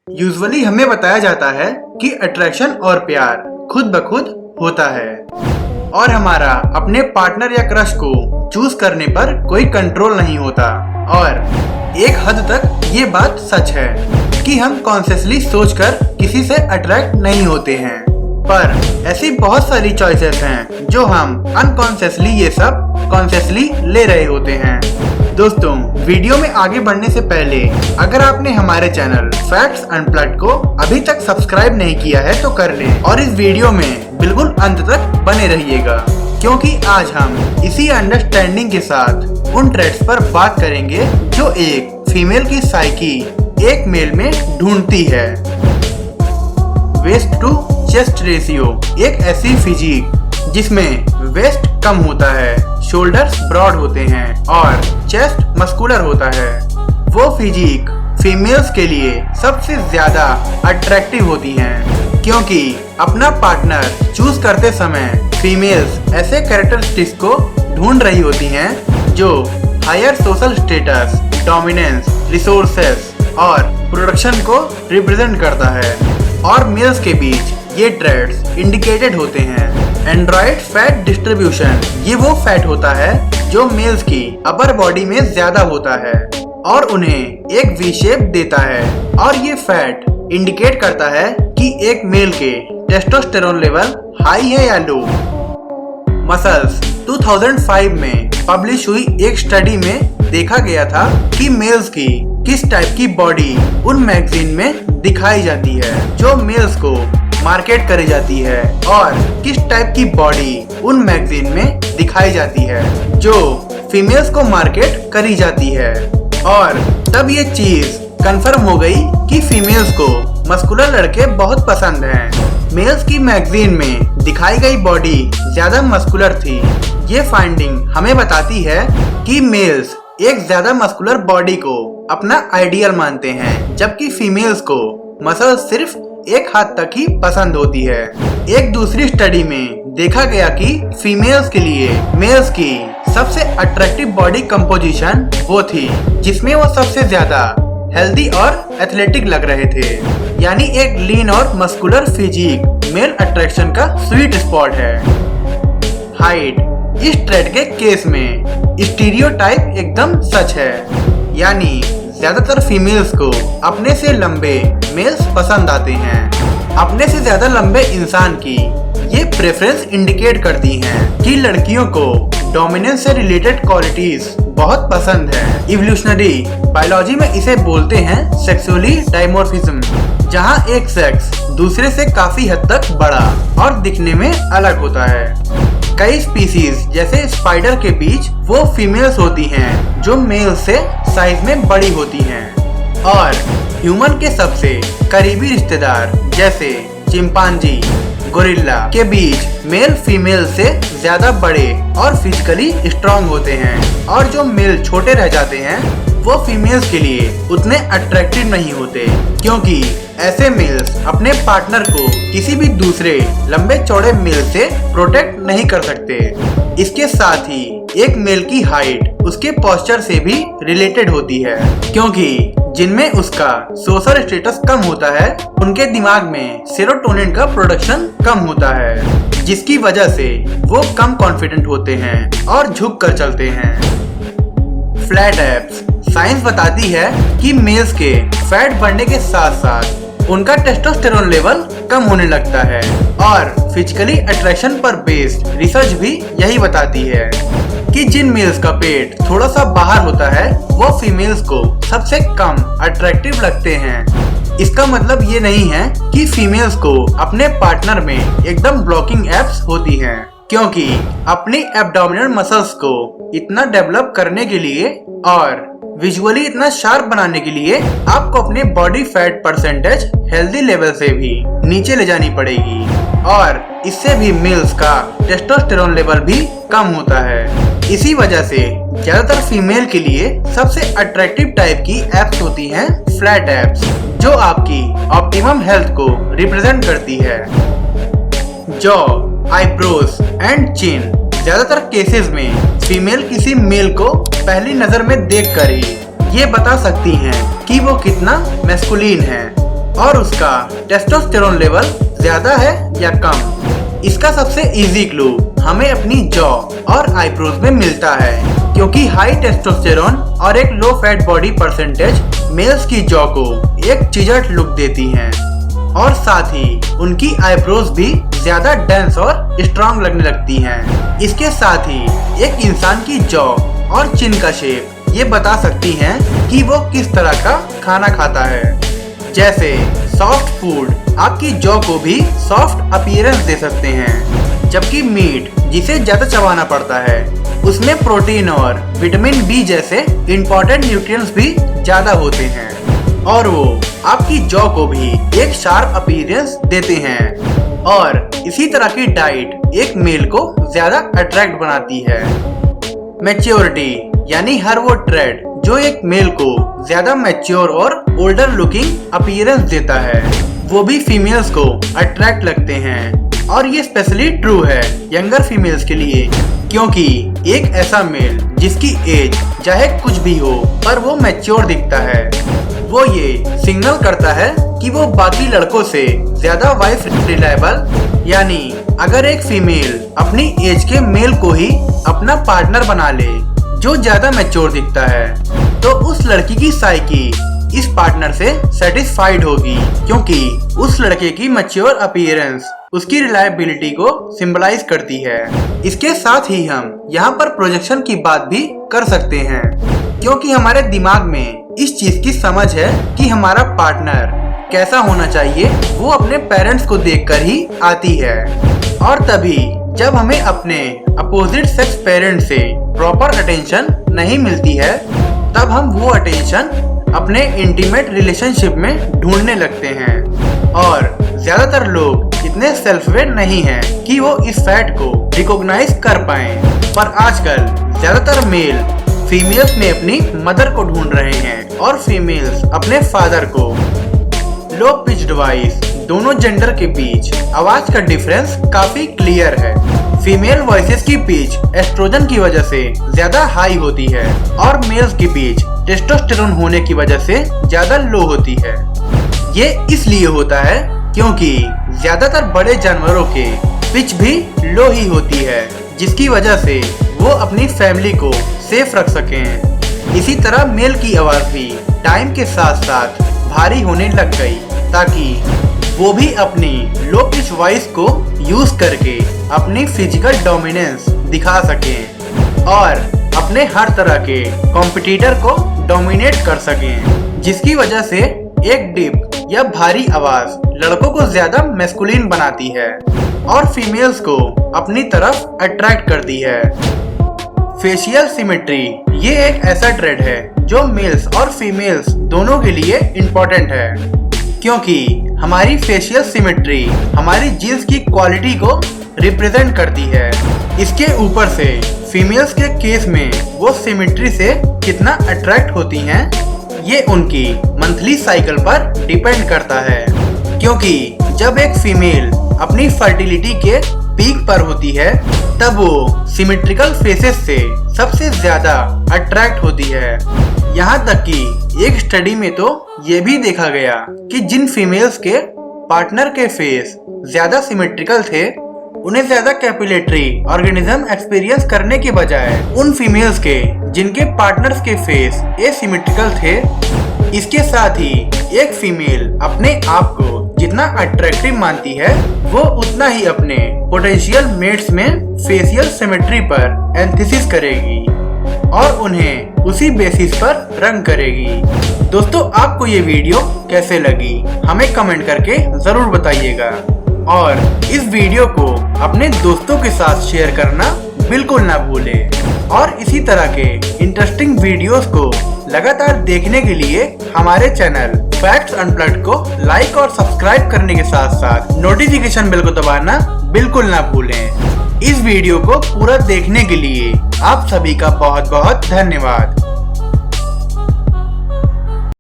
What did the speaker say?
Usually हमें बताया जाता है कि अट्रैक्शन और प्यार खुद ब खुद होता है और हमारा अपने पार्टनर या क्रश को चूज करने पर कोई कंट्रोल नहीं होता। और एक हद तक ये बात सच है कि हम कॉन्शियसली सोचकर किसी से अट्रैक्ट नहीं होते हैं, पर ऐसी बहुत सारी चॉइसेस हैं जो हम अनकॉन्शियसली ये सब कॉन्शियसली ले रहे होते हैं। दोस्तों, वीडियो में आगे बढ़ने से पहले अगर आपने हमारे चैनल फैक्ट्स अनप्लग्ड को अभी तक सब्सक्राइब नहीं किया है तो कर लें और इस वीडियो में बिल्कुल अंत तक बने रहिएगा, क्योंकि आज हम इसी अंडरस्टैंडिंग के साथ उन ट्रेड्स पर बात करेंगे जो एक फीमेल की साइकी एक मेल में ढूंढती है। वेस्ट टू चेस्ट रेशियो, एक ऐसी फिजिक जिसमें वेस्ट कम होता है, शोल्डर्स ब्रॉड होते हैं और चेस्ट मस्कुलर होता है। वो फिजिक फीमेल्स के लिए सबसे ज्यादा अट्रैक्टिव होती हैं, क्योंकि अपना पार्टनर चूज करते समय फीमेल्स ऐसे कैरेक्टरिस्टिक्स को ढूंढ रही होती हैं जो higher social status, dominance, resources और प्रोडक्शन को रिप्रेजेंट करता है। और मेल्स के बीच ये ट्रेड्स इंडिकेटेड होते हैं। एंड्रॉइड फैट डिस्ट्रीब्यूशन, ये वो फैट होता है जो मेल्स की अपर बॉडी में ज्यादा होता है और उन्हें एक वी शेप देता है। और ये फैट इंडिकेट करता है कि एक मेल के टेस्टोस्टेरोन लेवल हाई है या लो। मसल्स 2005 में पब्लिश हुई एक स्टडी में देखा गया था कि मेल्स की किस टाइप की बॉडी उन मैगजीन में दिखाई जाती है जो मेल्स को मार्केट करी जाती है और किस टाइप की बॉडी उन मैगजीन में दिखाई जाती है जो फीमेल्स को मार्केट करी जाती है। और तब ये चीज कंफर्म हो गई कि फीमेल्स को मस्कुलर लड़के बहुत पसंद हैं। मेल्स की मैगजीन में दिखाई गई बॉडी ज्यादा मस्कुलर थी। ये फाइंडिंग हमें बताती है कि मेल्स एक ज्यादा मस्कुलर बॉडी को अपना आइडियल मानते हैं, जबकि फीमेल्स को मसल सिर्फ एक हाथ तक ही पसंद होती है। एक दूसरी स्टडी में देखा गया कि फीमेल्स के लिए मेल्स की सबसे अट्रैक्टिव बॉडी कंपोजिशन वो थी जिसमें वो सबसे ज्यादा हेल्दी और एथलेटिक लग रहे थे। यानी एक लीन और मस्कुलर फिजिक मेल अट्रैक्शन का स्वीट स्पॉट है। हाइट, इस ट्रेड के केस में स्टीरियोटाइप एकदम सच है, यानी ज्यादातर फीमेल्स को अपने से लंबे मेल्स पसंद आते हैं। अपने से ज्यादा लंबे इंसान की ये प्रेफरेंस इंडिकेट करती हैं कि लड़कियों को डोमिनेंस से रिलेटेड क्वालिटीज बहुत पसंद है। इवोल्यूशनरी बायोलॉजी में इसे बोलते हैं सेक्सुअली डाइमॉर्फिज्म, जहां एक सेक्स दूसरे से काफी हद तक बड़ा और दिखने में अलग होता है। कई स्पीसीज जैसे स्पाइडर के बीच वो फीमेल्स होती हैं जो मेल से साइज में बड़ी होती हैं। और ह्यूमन के सबसे करीबी रिश्तेदार जैसे चिंपांजी, गोरिल्ला के बीच मेल फीमेल से ज्यादा बड़े और फिजिकली स्ट्रांग होते हैं। और जो मेल छोटे रह जाते हैं वो फीमेल्स के लिए उतने अट्रैक्टिव नहीं होते, क्योंकि ऐसे मेल्स अपने पार्टनर को किसी भी दूसरे लंबे चौड़े मेल से प्रोटेक्ट नहीं कर सकते। इसके साथ ही एक मेल की हाइट उसके पोस्चर से भी रिलेटेड होती है, क्योंकि जिनमें उसका सोशल स्टेटस कम होता है उनके दिमाग में सेरोटोनिन का प्रोडक्शन कम होता है, जिसकी वजह से वो कम कॉन्फिडेंट होते हैं और झुक कर चलते हैं। फ्लैट एब्स, साइंस बताती है कि मेल्स के फैट बढ़ने के साथ साथ उनका टेस्टोस्टेरोन लेवल कम होने लगता है। और फिजिकली अट्रैक्शन पर बेस्ड रिसर्च भी यही बताती है कि जिन मेल्स का पेट थोड़ा सा बाहर होता है वो फीमेल्स को सबसे कम अट्रैक्टिव लगते हैं। इसका मतलब ये नहीं है कि फीमेल्स को अपने पार्टनर में एकदम ब्लॉकिंग एब्स होती हैं, क्योंकि अपनी एब्डोमिनल मसल्स को इतना डेवलप करने के लिए और विजुअली इतना शार्प बनाने के लिए आपको अपने body fat percentage healthy level से भी नीचे ले जानी पड़ेगी। और इससे भी मेल्स का टेस्टोस्टेरोन लेवल भी कम होता है। इसी वजह से ज्यादातर फीमेल के लिए सबसे अट्रैक्टिव टाइप की एब्स होती हैं फ्लैट एब्स, जो आपकी ऑप्टिमम हेल्थ को रिप्रेजेंट करती है। जॉ, आईब्रोज एंड चिन, ज्यादातर केसेस में फीमेल किसी मेल को पहली नजर में देखकर ही ये बता सकती हैं कि वो कितना मैस्कुलिन है। और उसका टेस्टोस्टेरोन लेवल ज्यादा है या कम। इसका सबसे इजी क्लू हमें अपनी जॉ और आईब्रोज में मिलता है, क्योंकि हाई टेस्टोस्टेरोन और एक low fat body percentage males की जॉ को एक चिजट लुक देती हैं और साथ ही उनकी आईब्रोज भी ज्यादा डेंस और स्ट्रॉन्ग लगने लगती हैं। इसके साथ ही एक इंसान की जॉ और चिन का शेप ये बता सकती हैं कि वो किस तरह का खाना खाता है। जैसे सॉफ्ट फूड आपकी जॉ को भी सॉफ्ट अपीयरेंस दे सकते हैं, जबकि मीट जिसे ज्यादा चबाना पड़ता है उसमें प्रोटीन और विटामिन बी जैसे इम्पोर्टेंट न्यूट्रिएंट्स भी ज्यादा होते हैं और वो आपकी जॉ को भी एक शार्प अपीयरेंस देते हैं। और इसी तरह की डाइट एक मेल को ज्यादा अट्रैक्ट बनाती है। मैच्योरिटी यानी हर वो ट्रेड जो एक मेल को ज्यादा मैच्योर और ओल्डर लुकिंग अपीयरेंस देता है, वो भी फीमेल्स को अट्रैक्ट लगते हैं। और ये स्पेशली ट्रू है यंगर फीमेल्स के लिए, क्योंकि एक ऐसा मेल जिसकी एज चाहे कुछ भी हो पर वो मैच्योर दिखता है, वो ये सिग्नल करता है कि वो बाकी लड़कों से ज्यादा वाइफ रिलायबल। यानी अगर एक फीमेल अपनी एज के मेल को ही अपना पार्टनर बना ले जो ज्यादा मैच्योर दिखता है, तो उस लड़की की साइकी इस पार्टनर से सेटिस्फाइड होगी, क्योंकि उस लड़के की मैच्योर अपीयरेंस उसकी रिलायबिलिटी को सिंबलाइज करती है। इसके साथ ही हम यहाँ पर प्रोजेक्शन की बात भी कर सकते हैं, क्योंकि हमारे दिमाग में इस चीज की समझ है कि हमारा पार्टनर कैसा होना चाहिए, वो अपने पेरेंट्स को देखकर ही आती है। और तभी जब हमें अपने अपोजिट सेक्स पेरेंट से प्रॉपर अटेंशन नहीं मिलती है, तब हम वो अटेंशन अपने इंटीमेट रिलेशनशिप में ढूंढने लगते हैं। और ज्यादातर लोग इतने सेल्फ अवेयर नहीं हैं कि वो इस फैक्ट को रिकॉग्नाइज कर पाएं। पर आजकल ज्यादातर मेल फीमेल्स में अपनी मदर को ढूंढ रहे हैं और फीमेल्स अपने फादर को। लो पिच्ड वॉइस दोनों जेंडर के बीच आवाज का डिफरेंस काफी क्लियर है। फीमेल वॉइसेस की पिच एस्ट्रोजन की वजह से ज्यादा हाई होती है और मेल्स की पिच टेस्टोस्टेरोन होने की वजह से ज्यादा लो होती है। ये इसलिए होता है क्योंकि ज्यादातर बड़े जानवरों के पिच भी लो ही होती है, जिसकी वजह से वो अपनी फैमिली को सेफ रख सकें। इसी तरह मेल की आवाज भी टाइम के साथ साथ भारी होने लग गई, ताकि वो भी अपनी लो पिच वॉइस को यूज करके अपनी फिजिकल डोमिनेंस दिखा सकें और अपने हर तरह के कॉम्पिटिटर को डोमिनेट कर सकें, जिसकी वजह से एक डीप या भारी आवाज लड़कों को ज्यादा मैस्कुलिन बनाती है और फीमेल्स को अपनी तरफ अट्रैक्ट करती है। फेशियल सिमेट्री ये एक ऐसा ट्रेड है जो मेल्स और फीमेल्स दोनों के लिए इम्पोर्टेंट है, क्योंकि हमारी फेशियल सिमेट्री हमारी जीन्स की क्वालिटी को रिप्रेजेंट करती है। इसके ऊपर से फीमेल्स के केस में वो सिमेट्री से कितना अट्रैक्ट होती हैं, ये उनकी मंथली साइकिल पर डिपेंड करता है, क्योंकि जब एक फीमेल अपनी फर्टिलिटी के पीक पर होती है, तब वो सिमेट्रिकल फेसेस से सबसे ज्यादा अट्रैक्ट होती है। यहाँ तक कि एक स्टडी में तो ये भी देखा गया कि जिन फीमेल्स के पार्टनर के फेस ज्यादा सिमेट्रिकल थे, उन्हें ज्यादा कैपिलेटरी ऑर्गेनिज्म एक्सपीरियंस करने के बजाय उन फीमेल्स के जिनके पार्टनर्स के फेस एसिमेट्रिकल थे। इसके साथ ही एक फीमेल अपने आप को जितना अट्रैक्टिव मानती है, वो उतना ही अपने पोटेंशियल मेट्स में फेशियल सिमेट्री पर एम्फेसिस करेगी और उन्हें उसी बेसिस पर रंग करेगी। दोस्तों, आपको ये वीडियो कैसे लगी हमें कमेंट करके जरूर बताइएगा और इस वीडियो को अपने दोस्तों के साथ शेयर करना बिल्कुल ना भूलें। और इसी तरह के इंटरेस्टिंग वीडियोस को लगातार देखने के लिए हमारे चैनल फैक्ट्स अनप्लग्ड को लाइक और सब्सक्राइब करने के साथ साथ नोटिफिकेशन बेल को दबाना बिल्कुल ना भूलें। इस वीडियो को पूरा देखने के लिए आप सभी का बहुत बहुत धन्यवाद।